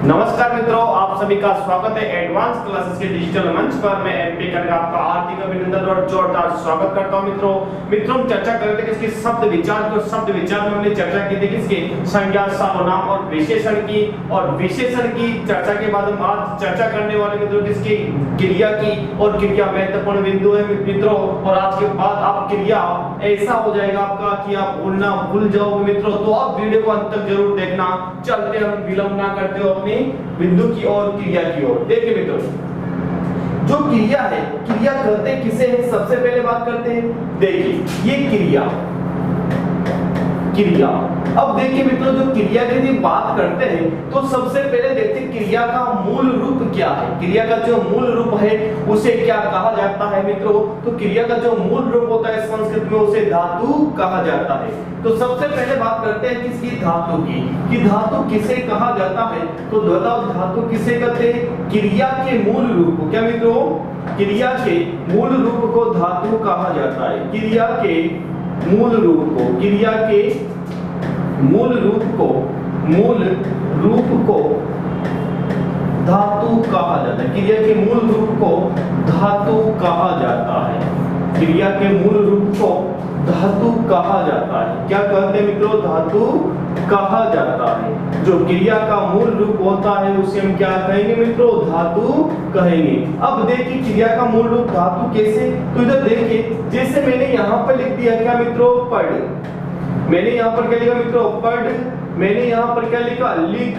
नमस्कार मित्रों, आप सभी का स्वागत है एडवांस क्लासेस के डिजिटल मंच पर। मैं एमपी कर आपका हार्दिक अभिनंदन और जोरदार स्वागत करता हूं। मित्रों हम चर्चा कर रहे थे किसकी शब्द विचार की, और शब्द विचार में हमने चर्चा की थी किसकी संज्ञा, सर्वनाम और विशेषण की। और विशेषण की चर्चा के बाद हम आज चर्चा करने वाले मित्रों किसकी क्रिया की। और क्रिया महत्वपूर्ण बिंदु है मित्रों। और आज के बाद आप क्रिया ऐसा हो जाएगा आपका कि आप भूलना भूल जाओगे मित्रों। तो आप वीडियो को अंत तक जरूर देखना। चलते हम विलंब ना करते हो अपनी बिंदु की ओर, क्रिया की ओर। देखिए मित्रों, जो क्रिया है, क्रिया करते किसे है सबसे पहले बात करते हैं। देखिए ये क्रिया अब देखिए मित्रों, जो क्रिया की बात करते हैं तो सबसे पहले देखते हैं क्रिया का मूल रूप क्या है। क्रिया का जो मूल रूप है उसे क्या कहा जाता है मित्रों। तो क्रिया का जो मूल रूप होता है संस्कृत में उसे धातु कहा जाता है। तो सबसे पहले बात करते हैं किसकी, धातु की, कि धातु किसे कहा जाता है। तो बताओ धातु किसे कहते हैं। क्रिया के मूल रूप को, क्या मित्रों, क्रिया के मूल रूप को धातु कहा जाता है। क्रिया के मूल रूप को, क्रिया के मूल रूप को धातु कहा जाता है। क्रिया के मूल रूप को धातु कहा जाता है। क्रिया के मूल रूप को धातु कहा जाता है। क्या कहते हैं मित्रों, धातु कहा जाता है। जो क्रिया का मूल रूप होता है उसे हम क्या कहेंगे मित्रों, धातु कहेंगे। अब देखिए क्रिया का मूल रूप धातु कैसे। तो इधर देखिए, जैसे मैंने यहाँ पर लिख दिया क्या मित्रों, पढ़। मैंने यहाँ पर क्या लिखा मित्रों, पढ़। मैंने यहाँ पर क्या लिखा, लिख।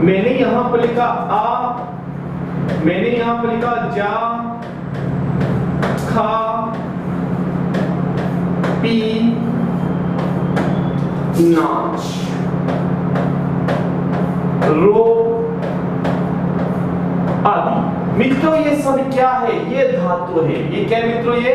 मैंने यहाँ पर लिखा आ। मैंने यहाँ पर लिखा जा, खा, पी, नाच, रो आदि। मित्रों ये सब क्या है, ये धातु है। ये क्या मित्रों, ये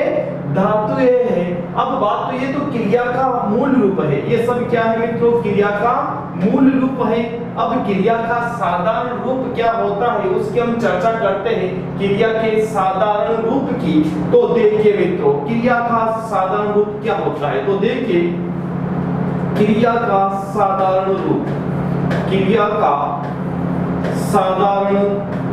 धातु है। अब बात तो ये तो क्रिया का मूल रूप है। ये सब क्या है मित्रों, क्रिया का मूल रूप है। अब क्रिया का साधारण रूप क्या होता है उसकी हम चर्चा करते हैं, क्रिया के साधारण रूप की। तो देखिए मित्रों, क्रिया का साधारण रूप क्या होता है। तो देखिए क्रिया का साधारण रूप, क्रिया का साधारण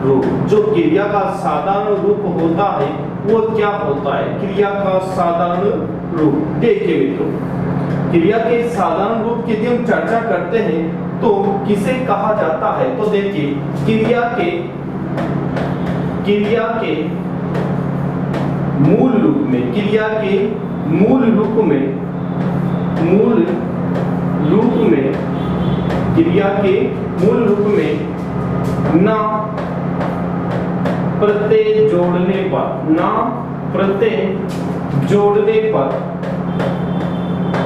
रूप, जो क्रिया का साधारण रूप होता है वो क्या होता है, क्रिया का साधारण रूप। देखिए मित्रों, क्रिया के साधारण रूप की हम चर्चा करते हैं तो किसे कहा जाता है। तो देखिए क्रिया के मूल रूप में, क्रिया के मूल रूप में, क्रिया के मूल रूप में ना प्रत्यय जोड़ने पर, ना प्रत्यय जोड़ने पर,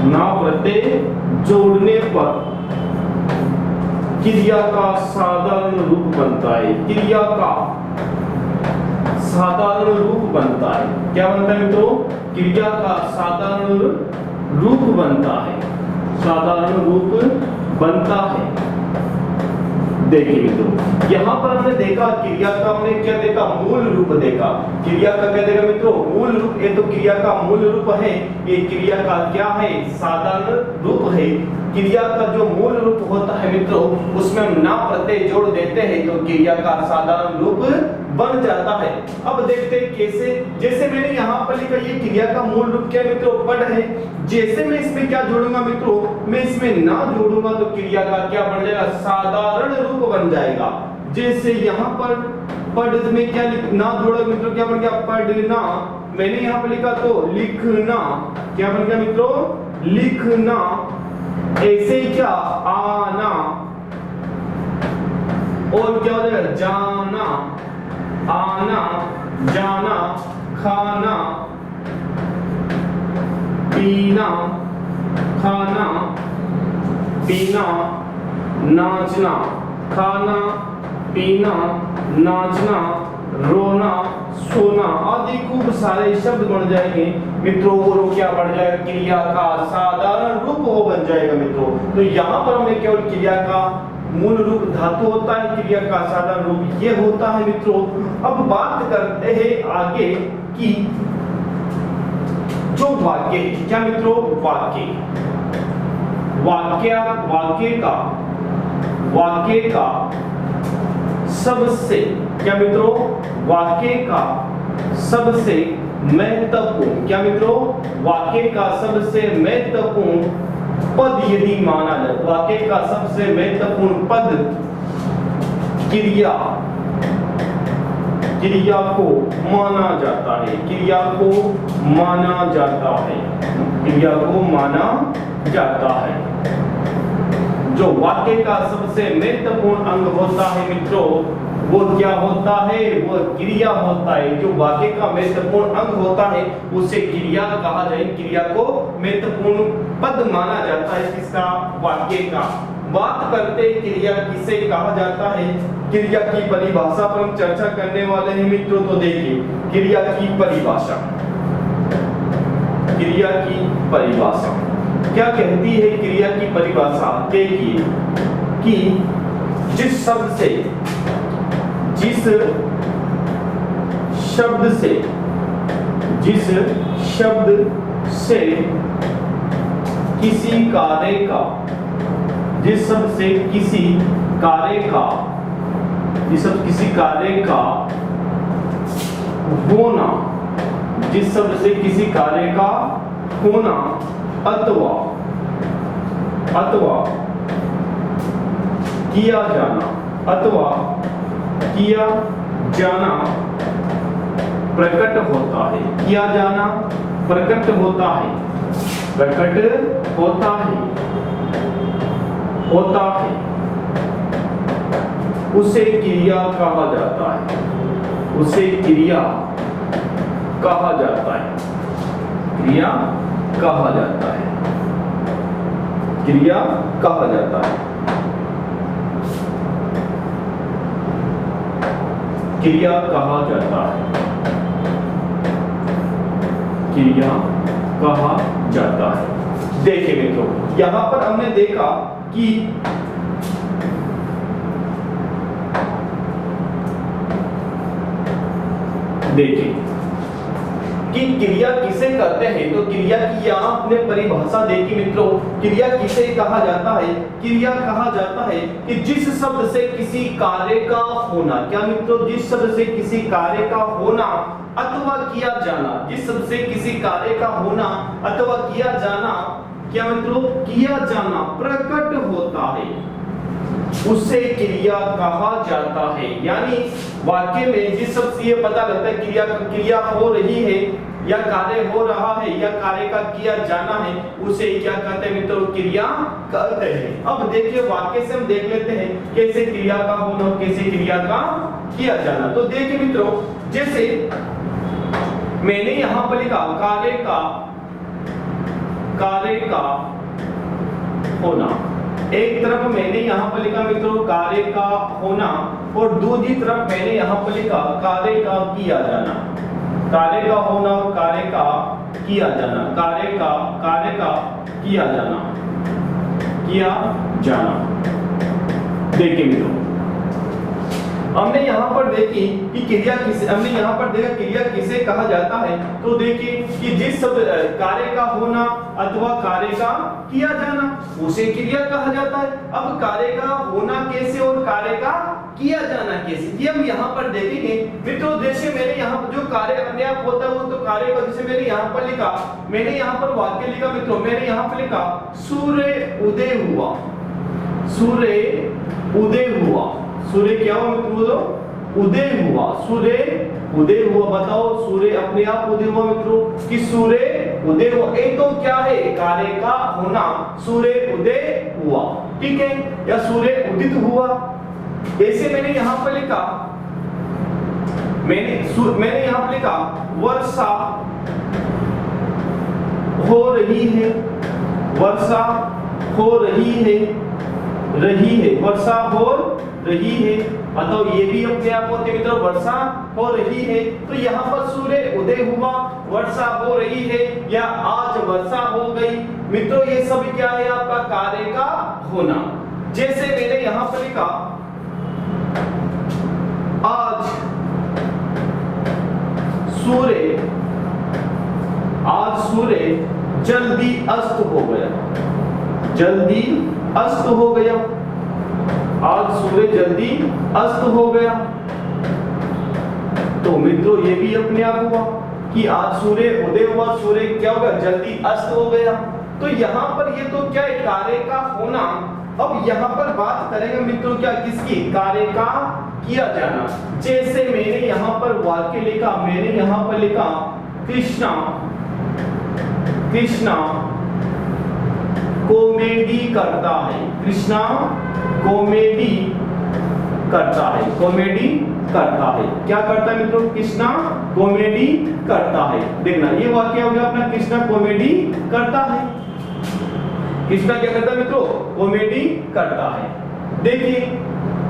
ना प्रत्यय जोड़ने पर क्रिया का साधारण रूप बनता है। क्रिया का साधारण रूप बनता है। क्या बनता है मित्रों, क्रिया का साधारण रूप बनता है। साधारण रूप बनता है। देखिए मित्रों, यहाँ पर हमने देखा क्रिया का, हमने क्या देखा, मूल रूप देखा। क्रिया का क्या देखा मित्रों, मूल रूप। ये तो क्रिया का मूल रूप है, ये क्रिया का क्या है, साधारण रूप है। क्रिया का जो मूल रूप होता है मित्रों उसमें हम ना प्रत्यय जोड़ देते हैं तो क्रिया का साधारण रूप बन जाता है। अब देखते हैं कैसे। जैसे मैंने यहाँ पर लिखा, ये क्रिया का मूल रूप क्या मित्रों, पढ़ है। जैसे मैं इसमें क्या जोड़ूंगा मित्रों, मैं इसमें ना जोड़ूंगा तो क्रिया का क्या बन जाएगा, साधारण रूप बन जाएगा। जैसे यहाँ पर पढ़ में क्या ना जोड़ा मित्रों, क्या बन गया, पढ़ना। मैंने यहाँ पर लिखा तो लिखना, क्या बन गया मित्रों, लिखना। ऐसे ही क्या, आना, और क्या हो जाएगा, जाना, आना, जाना, खाना, पीना, खाना, पीना, नाचना, खाना, पीना, नाचना, रोना, सोना आदि खूब सारे शब्द बन जाएंगे मित्रों। और क्या बढ़ जाएगा, क्रिया का साधारण रूप वो बन जाएगा मित्रों। तो यहाँ पर हमने केवल क्रिया का मूल रूप धातु होता है, क्रिया का साधारण रूप ये होता है मित्रों। अब बात करते हैं आगे कि जो वाक्य, क्या मित्रों, वाक्य, वाक्य का वाक्य का सबसे, क्या मित्रों, वाक्य का सबसे महत्वपूर्ण, क्या मित्रों, वाक्य का सबसे महत्वपूर्ण पद यदि माना जाए, वाक्य का सबसे महत्वपूर्ण पद क्रिया, क्रिया को माना जाता है, क्रिया को माना जाता है, क्रिया को माना जाता है। जो वाक्य का सबसे महत्वपूर्ण अंग होता है मित्रों, वो क्या होता है, वो क्रिया होता है। जो वाक्य का महत्वपूर्ण अंग होता है उसे क्रिया कहा जाए, क्रिया को महत्वपूर्ण पद माना जाता है किसका, वाक्य का। बात करते क्रिया किसे कहा जाता है, क्रिया की परिभाषा पर हम चर्चा करने वाले हैं मित्रों। तो देखिए क्रिया की परिभाषा, क्रिया की परिभाषा क्या कहती है, क्रिया की परिभाषा देखिए कि जिस शब्द से, जिस शब्द से, जिस शब्द से किसी कार्य का, जिस शब्द से किसी कार्य का, जिस शब्द किसी कार्य का होना, जिस शब्द से किसी कार्य का होना अथवा, अथवा किया जाना, अथवा किया जाना प्रकट होता है, किया जाना प्रकट होता है, प्रकट होता है, होता है, उसे क्रिया कहा जाता है, उसे क्रिया कहा जाता है, क्रिया कहा जाता है, क्रिया कहा जाता है, क्रिया कहा जाता है, क्रिया कहा जाता है। देखिए मित्रों, यहां पर हमने देखा कि देखिए कि क्रिया किसे कहते हैं, तो क्रिया की यहां आपने परिभाषा देखी मित्रों। क्रिया किसे कहा जाता है, क्रिया कहा जाता है कि जिस शब्द से किसी कार्य का होना, क्या मित्रों, जिस शब्द से किसी कार्य का होना अथवा किया जाना, जिस शब्द से किसी कार्य का होना अथवा किया जाना, क्या मित्रों, किया जाना प्रकट होता है, उसे क्रिया कहा जाता है। यानी वाक्य में जिस शब्द से ये पता लगता है क्रिया, क्रिया हो रही है या कार्य हो रहा है या कार्य का किया जाना है, उसे क्या कहते हैं मित्रों, क्रिया कहते हैं। अब देखिए वाक्य से हम देख लेते हैं कैसे क्रिया का होना और कैसे क्रिया का किया जाना। तो देखिए मित्रों, जैसे मैंने यहां पर लिखा कार्य का, कार्य का होना, एक तरफ मैंने यहां पर लिखा मित्रों कार्य का होना और दूसरी तरफ मैंने यहां पर लिखा कार्य का किया जाना, कार्य का होना और कार्य का किया जाना, कार्य का किया जाना, किया जाना। देखिए मित्रों, हमने यहाँ पर देखी कि क्रिया किसे, हमने यहाँ पर देखा क्रिया किसे कहा जाता है। तो देखिए कि जिस शब्द कार्य का होना अथवा कार्य का किया जाना उसे क्रिया कहा जाता है। अब कार्य का होना कैसे और कार्य का किया जाना कैसे, ये हम यहाँ पर देखेंगे मित्रों। जैसे मैंने यहाँ पर जो कार्य अपने आप होता है वो तो कार्य का, जैसे मैंने यहाँ पर लिखा, मैंने यहाँ पर वाक्य लिखा मित्रों, मैंने यहाँ पर लिखा सूर्य उदय हुआ, सूर्य उदय हुआ, सूर्य क्या हुआ मित्रों, उदय हुआ, सूर्य उदय हुआ। बताओ सूर्य अपने आप उदय हुआ मित्रों कि सूर्य उदय हुआ, एक तो क्या है कार्य का होना, सूर्य उदय हुआ, ठीक है, या सूर्य उदित हुआ। ऐसे मैंने यहां पर लिखा, मैंने यहां पर लिखा वर्षा हो रही है, वर्षा हो रही है, रही है, वर्षा हो रही है। अतः ये भी अपने आप होते मित्रों, वर्षा हो रही है। तो यहाँ पर सूर्य उदय हुआ, वर्षा हो रही है या आज वर्षा हो गई मित्रों, ये सब क्या है आपका कार्य का होना। जैसे मैंने यहाँ पर लिखा आज सूर्य, आज सूर्य जल्दी अस्त हो गया, जल्दी अस्त हो गया, आज सूर्य जल्दी अस्त हो गया। तो मित्रों ये भी अपने आप हुआ कि आज सूर्य उदय हुआ, सूर्य क्या होगा, जल्दी अस्त हो गया। तो यहाँ पर ये तो क्या है, कार्य का होना। अब यहाँ पर बात करेंगे मित्रों क्या, किसकी, कार्य का किया जाना। जैसे मैंने यहाँ पर वाक्य लिखा, मैंने यहाँ पर लिखा कृष्णा कृष्णा कॉमेडी करता है। कृष्णा कॉमेडी करता है, कॉमेडी करता है। क्या करता है मित्रों, कृष्णा कॉमेडी करता है। देखना ये वाक्य हो गया अपना, कृष्णा कॉमेडी करता है। कृष्णा क्या करता है मित्रों, कॉमेडी करता है। देखिए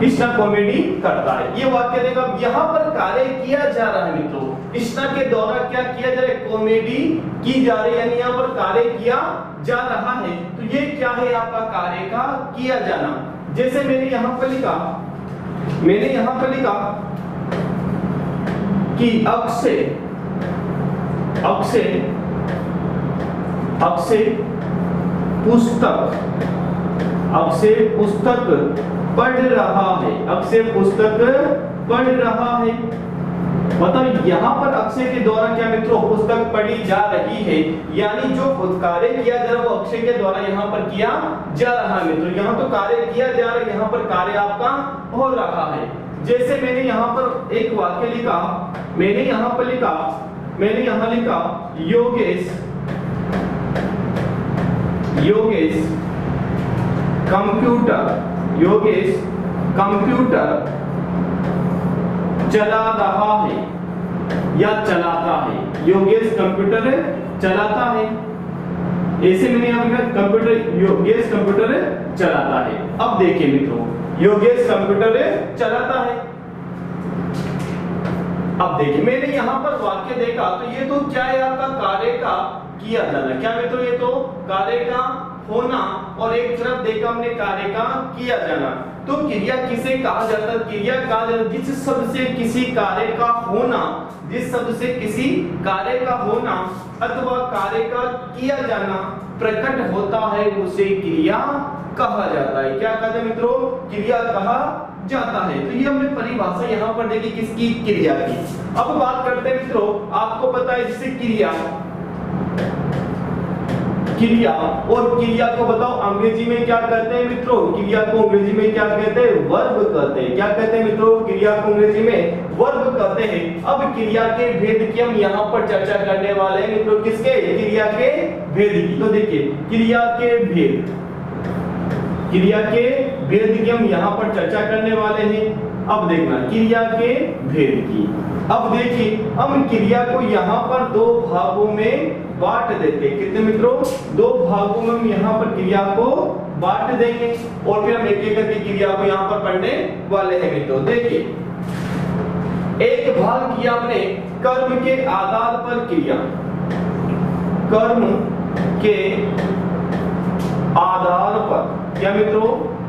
कृष्णा कॉमेडी करता है, ये वाक्य देखो। यहाँ पर कार्य किया जा रहा है मित्रों, कृष्णा के द्वारा क्या किया जा रहा है, कॉमेडी की जा रही है, यानी यहाँ पर कार्य किया जा रहा है। तो ये क्या है आपका, कार्य का किया जाना। जैसे मैंने यहाँ पर लिखा, मैंने यहाँ पर लिखा कि अक्षय अक्षय अक्षय पुस्तक अक्षय पुस्तक पढ़ रहा है। अक्षय पुस्तक पढ़ रहा है। मतलब यहाँ पर अक्षय के द्वारा क्या मित्रों, पुस्तक पढ़ी जा रही है, यानी जो कार्य किया जा रहा है वो अक्षय के द्वारा यहाँ पर किया जा रहा है मित्रों। यहाँ तो कार्य किया जा रहा है, यहाँ पर कार्य आपका हो रहा है। जैसे मैंने यहाँ पर एक वाक्य लिखा, मैंने यहाँ पर लिखा, मैंने यहाँ लिखा योगेश योगेश कंप्यूटर, योगेश कंप्यूटर चला रहा है या चलाता है। योगेश कंप्यूटर चलाता है। ऐसे मैंने यहाँ लिखा कंप्यूटर, योगेश कंप्यूटर चलाता है। अब देखिए मित्रों, योगेश कंप्यूटर चलाता है। अब देखिए मैंने यहाँ पर वाक्य देखा, तो ये तो क्या है आपका, कार्य का किया जाना। क्या मित्रों, ये तो कार्य का होना, और एक तरफ देखा हमने कार्य का किया जाना। तो क्रिया किसे कहा जाता है, क्रिया कहा जाता है जिस शब्द से किसी कार्य का होना, जिस शब्द से किसी कार्य का होना अथवा कार्य का किया जाना प्रकट होता है, उसे क्रिया कहा जाता है। क्या कहते हैं मित्रों, क्रिया कहा जाता है। तो ये हमने परिभाषा यहाँ पर देखी किसकी, क्रिया की। अब बात करते हैं मित्रों, आपको पता है जिससे क्रिया, क्रिया और क्रिया को बताओ अंग्रेजी में क्या कहते हैं मित्रों, क्रिया को अंग्रेजी में क्या कहते हैं, वर्ब कहते हैं। क्या कहते हैं मित्रों, क्रिया को अंग्रेजी में वर्ब कहते हैं। अब क्रिया के भेद की हम यहाँ पर चर्चा करने वाले हैं मित्रों, किसके, क्रिया के भेद की। तो देखिए क्रिया के भेद, क्रिया के भेद की हम यहाँ पर चर्चा करने वाले हैं। अब देखना क्रिया के भेद की। अब देखिए हम क्रिया को यहाँ पर दो भागों में बांट देते हैं। कितने मित्रों, दो भागों में हम यहाँ पर क्रिया को बांट देंगे और फिर हम एक एक करके क्रिया को यहाँ पर पढ़ने वाले हैं मित्रों। देखिए एक भाग किया हमने कर्म के आधार पर क्रिया, कर्म के आधार पर। क्या मित्रों,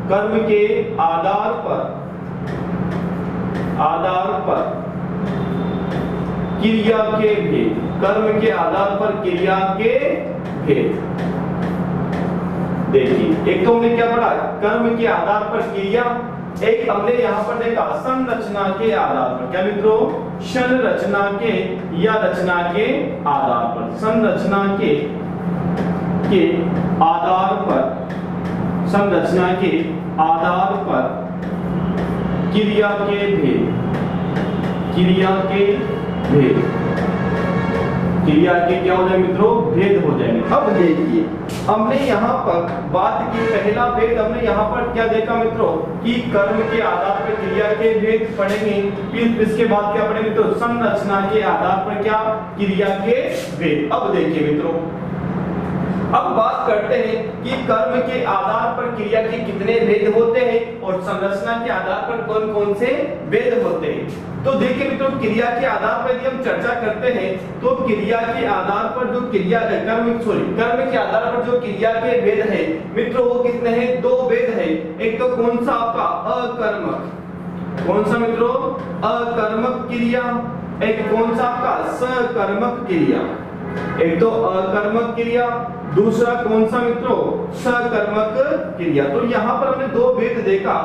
कर्म के आधार पर, आधार पर क्रिया के भेद, कर्म के आधार पर क्रिया के भेद। देखिए एक तो हमने क्या पढ़ा, कर्म के आधार पर क्रिया, एक हमने यहाँ पर देखा संरचना के आधार पर। क्या मित्रों, संरचना के या रचना के आधार पर, संरचना के आधार पर, संरचना के आधार पर क्रिया के भेद, क्रिया के भेद, क्रिया के क्या हो जाए मित्रों, भेद हो जाएंगे। अब देखिए हमने यहाँ पर बात की, पहला भेद हमने यहाँ पर क्या देखा मित्रों, कि कर्म के आधार पर क्रिया के भेद पढ़ेंगे। फिर इसके बाद क्या पढ़ेंगे मित्रों, संरचना के आधार पर क्या, क्रिया के भेद। अब देखिए मित्रों, अब बात करते हैं कि कर्म के आधार पर क्रिया के कितने भेद होते हैं और संरचना के आधार पर कौन कौन से भेद होते हैं। तो देखिए मित्रों, क्रिया के आधार पर यदि हम चर्चा करते हैं तो क्रिया के आधार पर जो क्रिया कर्म के आधार पर जो क्रिया के भेद है मित्रों, वो कितने हैं, दो भेद है। एक तो कौन सा आपका अकर्मक, कौन सा मित्रों, अकर्मक क्रिया, एक कौन सा आपका सकर्मक क्रिया। एक तो अकर्मक क्रिया दूसरा कौन सा मित्रों, सकर्मक क्रिया। तो यहाँ पर हमने दो भेद देखा।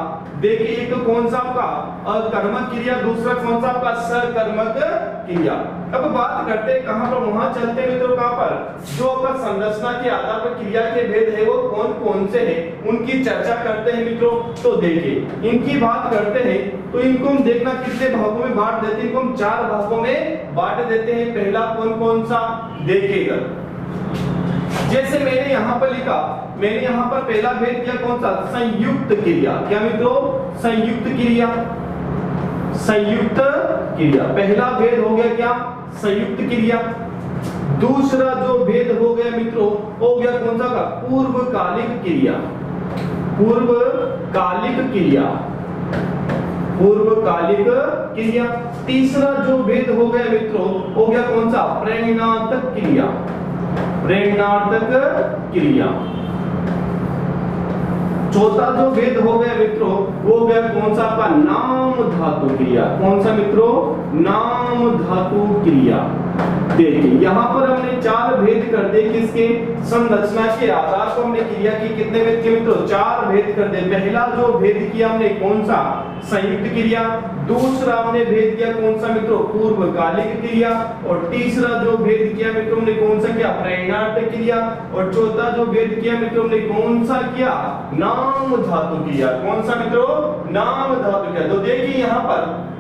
देखिए एक तो कौन सा आपका अकर्मक क्रिया, दूसरा कौन सा आपका सकर्मक क्रिया। अब बात करते हैं कहां पर, वहां चलते हैं मित्रों, कहां पर, जो आपका संरचना के आधार पर क्रिया के भेद है वो कौन कौन से हैं उनकी चर्चा करते हैं मित्रों। तो देखिए इनकी बात करते हैं तो इनको हम देखना कितने भागों में बांट देते हैं, इनको हम 4 भागों में बांट देते हैं। पहला कौन कौन सा देखिएगा, जैसे मैंने यहाँ पर लिखा, मैंने यहाँ पर पहला भेद किया कौन सा, संयुक्त क्रिया। क्या मित्रों, संयुक्त क्रिया, संयुक्त क्रिया पहला भेद हो गया क्या, संयुक्त क्रिया। दूसरा जो भेद हो गया मित्रों हो गया कौन सा का, पूर्वकालिक क्रिया, पूर्वकालिक क्रिया, पूर्वकालिक क्रिया। तीसरा जो भेद हो गया मित्रों हो गया कौन सा, प्रेरणार्थक क्रिया, प्रेरणार्थक क्रिया। चौथा जो भेद हो गया मित्रों वो हो गया कौन सा आपका, नाम धातु क्रिया। कौन सा मित्रों, नाम धातु क्रिया। देखिए यहाँ पर हमने 4 भेद कर दिए, किसके, संरचना के आधार पर हमने क्रिया की कितने भेद किए मित्रों, 4 भेद कर दिए। पहला जो भेद किया हमने कौन सा, संयुक्त क्रिया। दूसरा हमने भेद किया कौन सा मित्रों, पूर्वकालिक क्रिया। और तीसरा जो भेद किया मित्रों हमने कौन सा किया, प्रेरणार्थक क्रिया। और चौथा जो भेद किया मित्रों हमने कौन सा किया, नाम धातु क्रिया। कौन सा मित्रों, नाम धातु क्रिया। तो देखिए यहाँ पर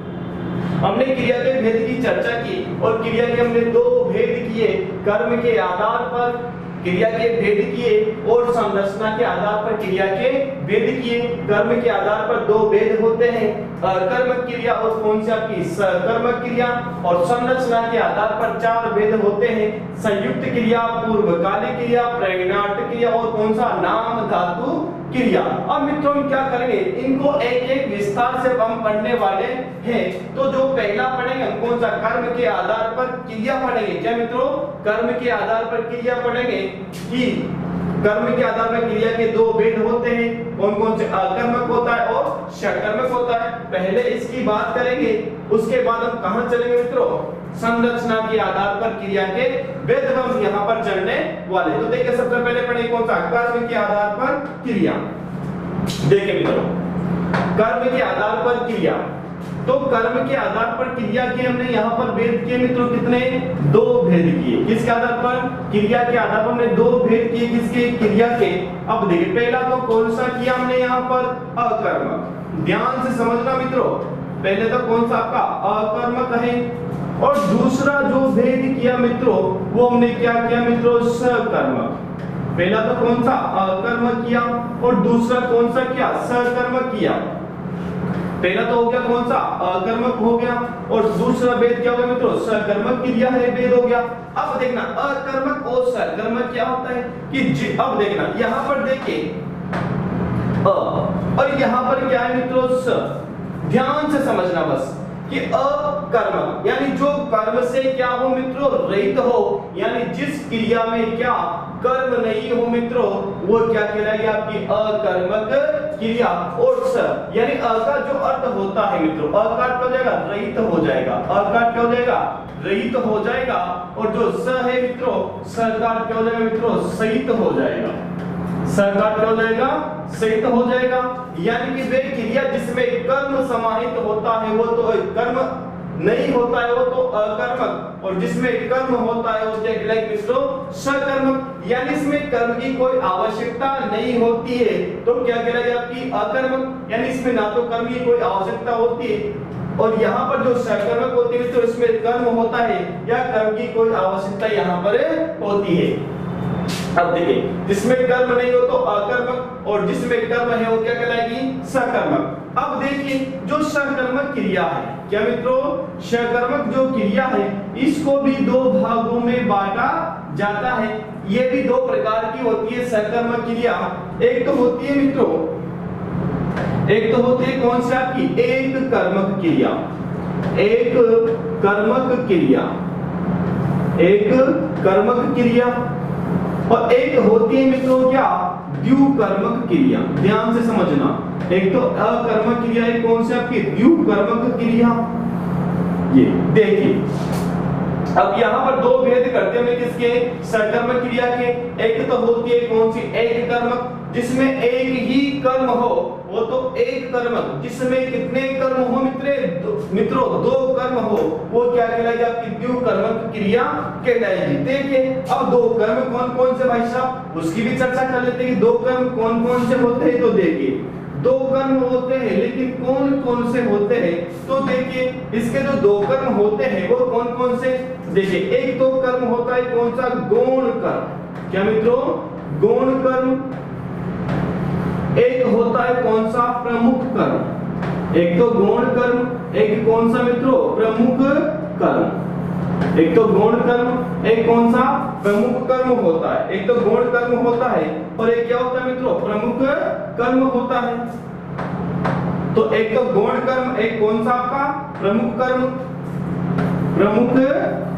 हमने क्रिया के भेद की चर्चा की और क्रिया के हमने 2 भेद किए, कर्म के आधार पर क्रिया के भेद किए और संरचना के आधार पर क्रिया के भेद किए। कर्म के आधार पर 2 भेद होते हैं, कर्मक क्रिया और कौन सी आपकी सकर्मक क्रिया। और संरचना के आधार पर 4 भेद होते हैं, संयुक्त क्रिया, पूर्वकालिक क्रिया, प्रेरणार्थक क्रिया और कौन सा, नाम धातु क्रिया। अब मित्रों हम क्या करेंगे, इनको एक एक विस्तार से हम पढ़ने वाले हैं। तो जो पहला पढ़ेंगे हम कौन सा, कर्म के आधार पर क्रिया पढ़ेंगे। क्या मित्रों, कर्म के आधार पर क्रिया पढ़ेंगे कि कर्म के आधार पर क्रिया के 2 भेद होते हैं, कौन कौन से, अकर्मक होता है और सकर्मक होता है। पहले इसकी बात करेंगे, उसके बाद हम कहां चलेंगे मित्रों, संरचना के आधार पर क्रिया के भेद हम यहां पर चढ़ने वाले। तो देखिए सबसे पहले पढ़ेंगे कौन सा, कर्म के आधार पर क्रिया। देखिए मित्रों, कर्म के आधार पर क्रिया, तो कर्म के आधार पर क्रिया के हमने यहाँ पर भेद किए मित्रों, कितने, 2 भेद किए। किसके आधार पर, क्रिया के आधार पर हमने 2 भेद किए, किसके, क्रिया के। अब देखिए पहला तो कौन सा किया हमने यहाँ पर, अकर्मक। ध्यान से समझना मित्रों, पहले तो कौन सा आपका अकर्मक है और दूसरा जो भेद किया मित्रों वो हमने क्या किया मित्रों, सकर्मक। पहला तो कौन सा, अकर्मक किया और दूसरा कौन सा किया, सकर्मक किया। पहला तो हो गया कौन सा, अकर्मक हो गया और दूसरा भेद क्या होगा मित्रों, सकर्मक क्रिया है, भेद हो गया। अब देखना अकर्मक और सकर्मक क्या होता है कि अब देखना यहाँ पर देखिए और यहाँ पर क्या है मित्रों, स। ध्यान से समझना बस कि अकर्मक यानी जो कर्म से क्या हो मित्रों, रहित हो, यानी जिस क्रिया में क्या कर्म नहीं हो मित्रों वो क्या कहलाएगी आपकी अकर्मक क्रिया। और स यानी अ का जो अर्थ होता है मित्रों, अ का अर्थ हो जाएगा रहित हो जाएगा, अ का अर्थ क्या हो जाएगा, रहित हो जाएगा। और जो स है मित्रों, स का अर्थ क्या हो जाएगा मित्रों, सहित हो जाएगा, स का अर्थ क्या हो जाएगा, सहित हो जाएगा। यानी कि वे क्रिया जिसमें कर्म समाहित होता है वो तो कर्म नहीं होता है वो तो अकर्मक, और जिसमें कर्म होता है वो क्या कहलाएगा मित्रों, सकर्मक। यानी इसमें कर्म की कोई आवश्यकता नहीं होती है तो क्या कहलाएगा आपकी अकर्मक, यानी इसमें ना तो कर्म की कोई आवश्यकता होती है और यहाँ पर जो सकर्मक होती है तो इसमें कर्म होता है या कर्म की कोई आवश्यकता यहाँ पर होती है। अब देखिए जिसमें कर्म नहीं हो तो अकर्मक और जिसमें कर्म है वो क्या कहलाएगी, सकर्मक। अब देखिए जो सकर्मक क्रिया है, क्या मित्रों, सकर्मक जो क्रिया है इसको भी 2 भागों में बांटा जाता है। ये भी 2 प्रकार की होती है सकर्मक क्रिया। एक तो होती है मित्रों, एक तो होती है कौन सी आपकी, एक कर्मक क्रिया, एक कर्मक क्रिया, एक कर्मक क्रिया। और एक होती है मित्रों क्या, द्विकर्मक क्रिया। ध्यान से समझना, एक तो अकर्मक क्रिया है कौन सी आपकी, द्विकर्मक क्रिया। ये देखिए अब यहाँ पर दो भेद करते हैं किसके, सकर्मक क्रिया के। एक तो होती है कौन सी, एक कर्मक, जिसमें एक ही कर्म हो, वो तो एक कर्मक। जिसमें कितने कर्म हो मित्रों, दो कर्म हो, वो क्या कहलाएगी, आपकी द्विकर्मक क्रिया कहलाएगी। देखिए अब दो कर्म कौन कौन से भाई साहब, उसकी भी चर्चा कर लेते हैं कि दो कर्म कौन कौन से होते हैं। तो देखिए दो कर्म होते हैं, लेकिन कौन कौन से होते हैं, तो देखिए इसके जो दो कर्म होते हैं वो कौन कौन से, देखिए एक तो कर्म होता है कौन सा, गौण कर्म। क्या मित्रों, गौण कर्म। एक होता है कौन सा, प्रमुख कर्म। एक तो गौण कर्म, एक कौन सा मित्रों, प्रमुख कर्म। एक तो गौण कर्म, एक कौन सा, प्रमुख कर्म होता है। एक तो गौण कर्म होता है और एक क्या होता है मित्रों, प्रमुख कर्म होता है। तो एक तो गौण कर्म, एक कौन सा आपका, प्रमुख कर्म, प्रमुख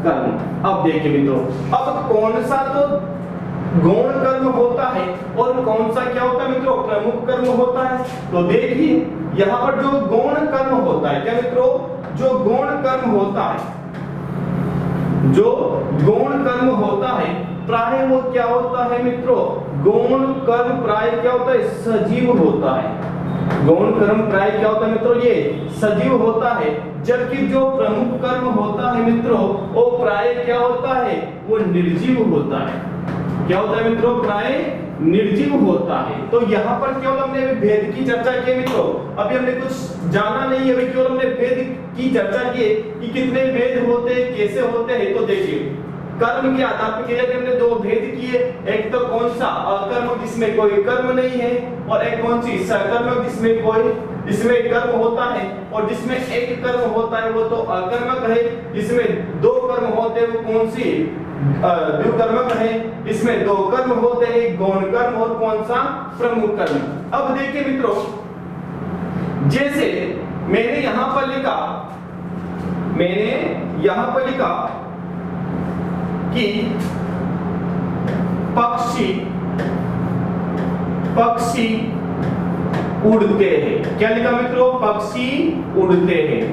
कर्म। अब देखिए मित्रों, अब कौन सा तो गौण कर्म होता है और कौन सा क्या होता है मित्रों, प्रमुख कर्म होता है। तो देखिए यहाँ पर जो गौण कर्म होता है, क्या मित्रों, जो गौण कर्म होता है, जो गौण कर्म होता है प्राय वो क्या होता है मित्रों, गौण कर्म प्राय क्या होता है, सजीव होता है। गौण कर्म प्राय क्या होता है मित्रों, ये सजीव होता है। जबकि जो प्रमुख कर्म होता है मित्रों, वो प्राय क्या होता है, वो निर्जीव होता है। क्या होता है मित्रों, प्राय निर्जीव होता है। तो यहाँ पर केवल हमने भेद की चर्चा की मित्रों, अभी हमने कुछ जाना नहीं है, अभी केवल हमने भेद की चर्चा की कि कितने भेद होते हैं, कैसे होते हैं। तो देखिए कर्म के आधार पर किया हमने दो भेद किए, एक तो कौन सा, अकर्मक जिसमें कोई कर्म नहीं है, और एक कौन सी, सकर्मक जिसमें कोई, जिसमें कर्म होता है और जिसमें एक कर्म होता है वो तो अकर्मक है। जिसमें दो कर्म होते हैं वो कौन सी, द्विकर्मक है। इसमें दो कर्म होते हैं, गौण कर्म और कौन सा, प्रमुख कर्म। अब देखिए मित्रों, जैसे मैंने यहां पर लिखा, मैंने यहां पर लिखा कि पक्षी पक्षी उड़ते हैं। क्या लिखा मित्रों, पक्षी उड़ते हैं।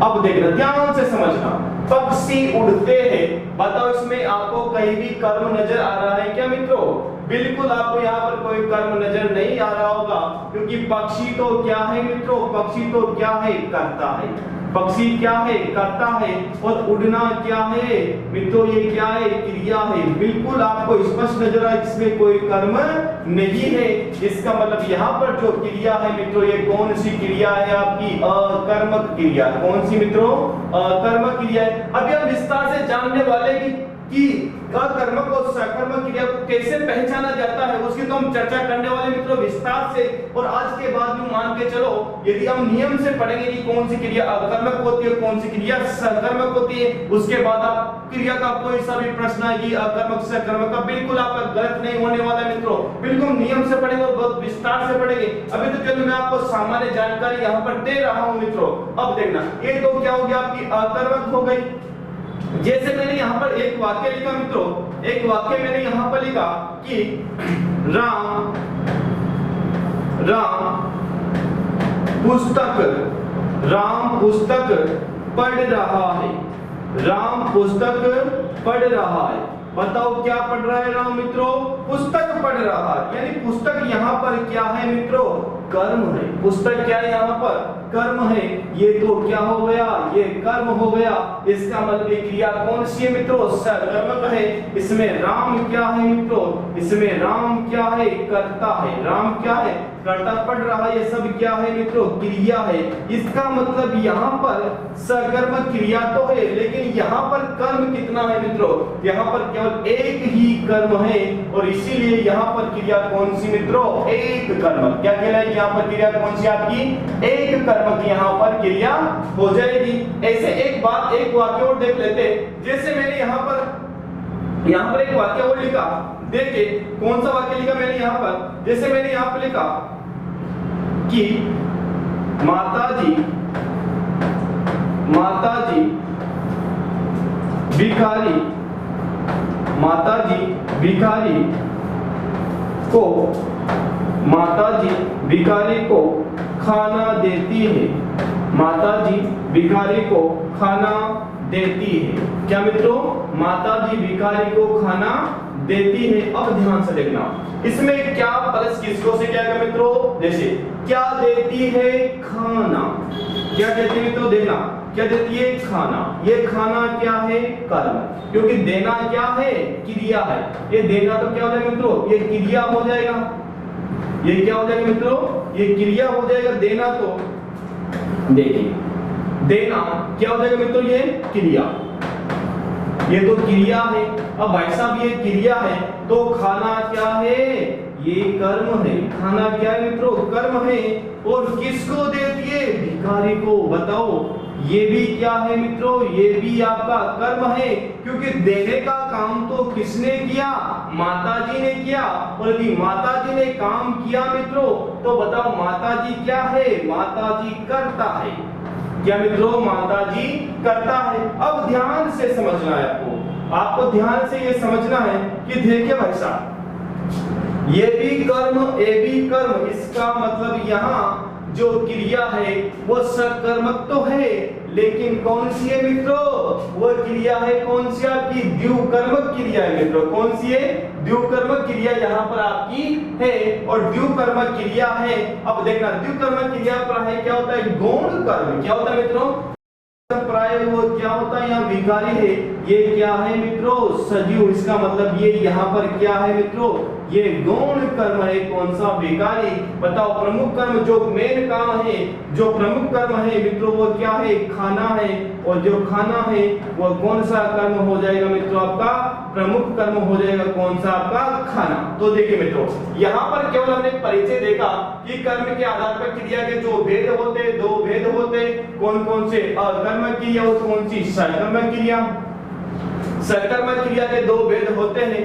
अब देखना ध्यान से समझना, पक्षी उड़ते हैं, बताओ इसमें आपको कहीं भी कर्म नजर आ रहा है क्या मित्रों, बिल्कुल आपको यहाँ पर कोई कर्म नजर नहीं आ रहा होगा, क्योंकि पक्षी तो क्या है मित्रों, पक्षी तो क्या है, करता है। पक्षी क्या है, करता है, और उड़ना क्या है मित्रों, ये क्या है, क्रिया है। बिल्कुल आपको स्पष्ट नजर आए, इसमें कोई कर्म नहीं है। इसका मतलब यहाँ पर जो क्रिया है मित्रों, ये कौन सी क्रिया है, आपकी अकर्मक क्रिया। कौन सी मित्रों, अकर्मक क्रिया है। अभी हम विस्तार से जानने वाले कि अकर्मक और सकर्मक क्रिया को कैसे पहचाना जाता है, उसकी तो हम चर्चा करने वाले मित्रों विस्तार से। और आज के बाद भी मान के चलो, यदि हम नियम से पढ़ेंगे कि कौन सी क्रिया अकर्मक होती है, कौन सी क्रिया सकर्मक होती है, उसके बाद आप क्रिया का कोई सा भी प्रश्न है कि अकर्मक सकर्मक का, बिल्कुल आपका गलत नहीं होने वाला मित्रों। बिल्कुल नियम से पढ़ेंगे और बहुत विस्तार से पढ़ेंगे। अभी तो चलो मैं आपको सामान्य जानकारी यहाँ पर दे रहा हूँ मित्रों। अब देखना, ये तो क्या हो गया, आपकी अकर्मक हो गई। जैसे मैंने यहाँ पर एक वाक्य लिखा मित्रों, एक वाक्य मैंने यहाँ पर लिखा कि राम पुस्तक पढ़ रहा है। राम पुस्तक पढ़ रहा है। बताओ क्या पढ़ रहा है राम मित्रों, पुस्तक पढ़ रहा है। यानी पुस्तक यहाँ पर क्या है मित्रों, कर्म है। पुस्तक क्या है यहाँ पर, कर्म है। ये तो क्या हो गया, ये कर्म हो गया। इसका मतलब क्रिया कौन सी है मित्रों, सकर्मक है। इसमें राम क्या है मित्रों, इसमें राम क्या है, कर्ता है। राम क्या है, कर्ता, पढ़ रहा है, ये सब क्या है मित्रों, क्रिया है। इसका मतलब यहाँ पर सकर्मक क्रिया तो है, लेकिन यहाँ पर कर्म कितना है मित्रों, यहाँ पर केवल एक ही कर्म है, और इसीलिए यहाँ पर क्रिया कौन सी मित्रों, एक कर्मक। क्या कहलाएगी यहाँ पर क्रिया कौन सी आपकी, एक कर्मक यहाँ पर क्रिया हो जाएगी। ऐसे एक बात, एक वाक्य और देख लेते। जैसे मैंने यहाँ पर एक वाक्य और लिखा, देखिए कौन सा वाक्य लिखा मैंने यहाँ पर। जैसे मैंने यहाँ पर लिखा कि माताजी भिखारी को खाना देती है। माताजी भिखारी को खाना देती है। क्या मित्रों, माता जी भिखारी को खाना देती है। अब ध्यान से देखना, इसमें क्या प्लस किसको से क्या है मित्रों, जैसे क्या देती है, खाना। क्या देती है मित्रों, देखना क्या देती है, खाना। ये खाना क्या है, कर्म, क्योंकि देना क्या है, क्रिया है। ये देना तो क्या हो जाएगा मित्रों, ये क्रिया हो जाएगा। ये क्या हो जाएगा मित्रों, ये क्रिया हो जाएगा। देना तो देखिए, देना क्या हो जाएगा मित्रों, ये क्रिया, ये तो क्रिया है। अब भाई साहब ये क्रिया है तो खाना क्या है, ये कर्म है। खाना क्या है मित्रों, कर्म है। और किसको देती है, भिखारी को। बताओ, ये भी क्या है मित्रों, ये भी आपका कर्म है, क्योंकि देने का काम तो किसने किया, माता जी ने किया। और यदि माता जी ने काम किया मित्रों, तो बताओ माता जी क्या है, माता जी करता है। क्या मित्रों, माता जी करता है। अब ध्यान से समझना है आपको ध्यान से ये समझना है कि देखिए भाई साहब, ये भी कर्म, ये भी कर्म। इसका मतलब यहाँ जो क्रिया है वो सकर्मक तो है, लेकिन कौन सी है मित्रों, वो क्रिया है कौन सी, आपकी द्विकर्मक क्रिया है मित्रों। कौन सी है, द्विकर्मक क्रिया यहाँ पर आपकी है। और द्विकर्मक क्रिया है, अब देखना द्विकर्मक क्रिया पर है क्या होता है, गौण कर्म। क्या होता है मित्रों, प्राय वो क्या होता है, यहाँ भिखारी है, ये क्या है मित्रों, सजीव। इसका मतलब ये यहाँ पर क्या है मित्रों, ये गौण कर्म है। कौन सा, भिखारी। बताओ प्रमुख कर्म, जो मेन काम है, जो प्रमुख कर्म है मित्रों, वो क्या है, खाना है। और जो खाना है वो कौन सा कर्म हो जाएगा मित्रों, आपका प्रमुख कर्म हो जाएगा। कौन सा, आपका खाना। तो देखिए मित्रों, यहाँ पर केवल हमने परिचय देखा कि कर्म के आधार पर क्रिया के जो भेद होते, दो भेद होते, कौन कौन से, कर्म क्रिया और कौन सी, सकर्मक क्रिया। सकर्मक क्रिया के दो भेद होते हैं,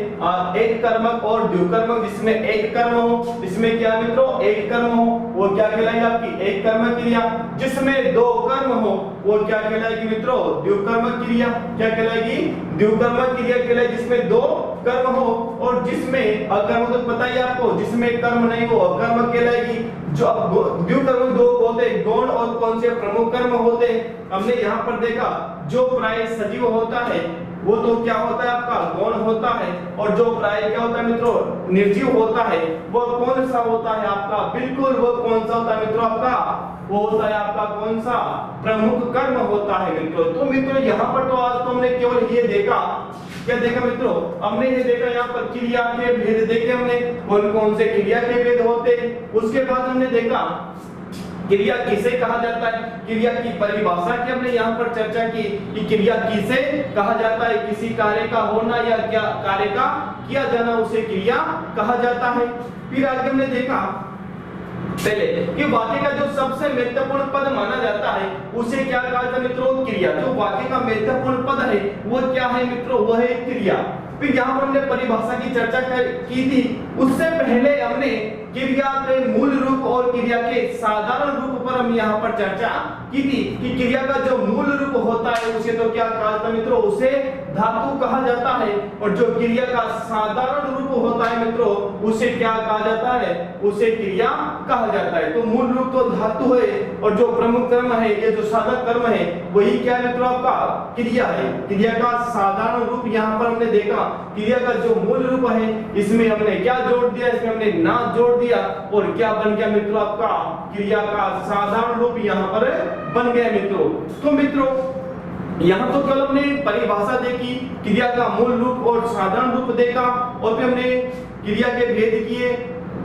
एक कर्मक और द्विकर्मक। जिसमें एक कर्म हो, इसमें क्या मित्रों, एक कर्म हो, वो क्या कहलाएगी, आपकी एक कर्मक क्रिया। जिसमें दो कर्म हो, वो क्या कहलाएगी मित्रों, द्विकर्मक क्रिया। क्या कहलाएगी, द्विकर्मक क्रिया कहलाएगी, जिसमें दो कर्म हो। और जिसमें अकर्म, तो पता ही आपको, जिसमें कर्म नहीं हो अकर्मक कहलाएगी। जो द्विकर्म दो होते, गौण और कौन से, प्रमुख कर्म होते। हमने यहाँ पर देखा जो प्राय सजीव होता है वो तो क्या होता है, आपका गौण होता है। और जो प्राय क्या होता है मित्रों, निर्जीव होता है, वो कौन सा होता है आपका, बिल्कुल वो कौन सा होता है मित्रों, आपका वो होता है आपका कौन सा, प्रमुख कर्म होता है मित्रों। तो मित्रों यहाँ पर तो आज तो हमने केवल ये देखा, क्या देखा मित्रों, हमने ये देखा यहाँ पर क्रिया के भेद देखे हमने, कौन कौन से क्रिया के भेद होते। उसके बाद हमने देखा क्रिया किसे कहा जाता है, क्रिया की परिभाषा की हमने यहाँ पर चर्चा की कि क्रिया किसे कहा जाता है, किसी कार्य का होना या क्या कार्य का किया जाना उसे क्रिया कहा जाता है। फिर आगे हमने देखा पहले कि वाक्य का जो सबसे महत्वपूर्ण पद माना जाता है उसे क्या कहा जाता है मित्रों, क्रिया। जो वाक्य का महत्वपूर्ण पद है वो क्या है मित्रों, वो है क्रिया। फिर यहाँ पर हमने परिभाषा की चर्चा की थी। उससे पहले हमने क्रिया के मूल रूप और क्रिया के साधारण रूप पर हम यहाँ पर चर्चा की थी कि क्रिया का जो मूल रूप होता है उसे तो क्या कहा जाता है मित्रों, उसे धातु कहा जाता है। और जो क्रिया का साधारण रूप होता है मित्रों उसे क्या कहा जाता है, उसे क्रिया कहा जाता है। तो मूल रूप तो धातु है और जो प्रमुख कर्म है, ये जो साधक कर्म है वही क्या है मित्रों, आपका क्रिया है। क्रिया का साधारण रूप यहाँ पर हमने देखा, क्रिया का जो मूल रूप है इसमें हमने क्या जोड़ दिया, इसमें हमने ना जोड़ दिया और क्या बन गया मित्रों, आपका क्रिया का साधारण रूप यहाँ पर बन गया मित्रों। तो मित्रों यहाँ तो केवल हमने परिभाषा देखी, क्रिया का मूल रूप और साधारण रूप देखा और फिर हमने क्रिया के भेद किए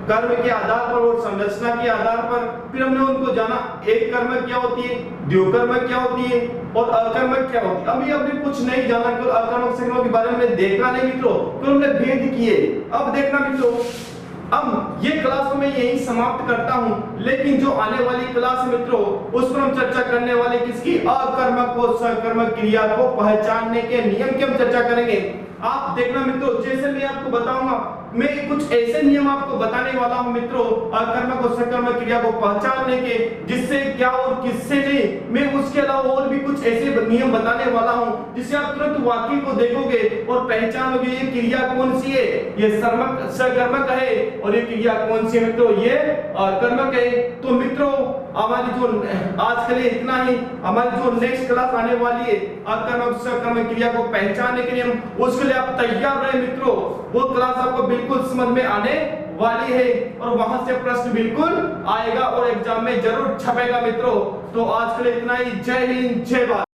कर्म के आधार पर और संरचना के आधार पर। फिर हमने उनको जाना, एक कर्म क्या होती है, द्विकर्मक क्या होती है और अकर्मक क्या होती है। अभी हमने कुछ नहीं जाना, केवल अकर्मक संज्ञाओं के बारे में देखा नहीं मित्रों, तो हमने भेद किए। अब देखना मित्रों, अब ये क्लास को मैं यही समाप्त करता हूं, लेकिन जो आने वाली क्लास मित्रों उस पर हम चर्चा करने वाले किसकी, अकर्मक और सकर्मक क्रिया को पहचानने के नियम की हम चर्चा करेंगे। आप देखना मित्रों, जैसे मैं आपको बताऊंगा मैं कुछ ऐसे नियम आपको बताने वाला हूं मित्रों, कर्मक और सकर्मक क्रिया को पहचानने के, जिससे क्या और किससे नहीं। मैं उसके अलावा और भी कुछ ऐसे नियम बताने वाला हूं जिससे आप तुरंत वाक्य को देखोगे और पहचानोगे ये क्रिया कौन सी है, ये सकर्मक है, और ये क्रिया कौन सी है मित्रों, ये कर्मक है। तो मित्रों हमारी जो आज के लिए इतना ही, हमारी जो नेक्स्ट क्लास आने वाली है अकर्मक सकर्मक क्रिया को पहचानने के लिए, उसके लिए आप तैयार रहे मित्रों। वो क्लास आपको बिल्कुल समझ में आने वाली है और वहां से प्रश्न बिल्कुल आएगा और एग्जाम में जरूर छपेगा मित्रों। तो आज के लिए इतना ही। जय हिंद, जय भारत।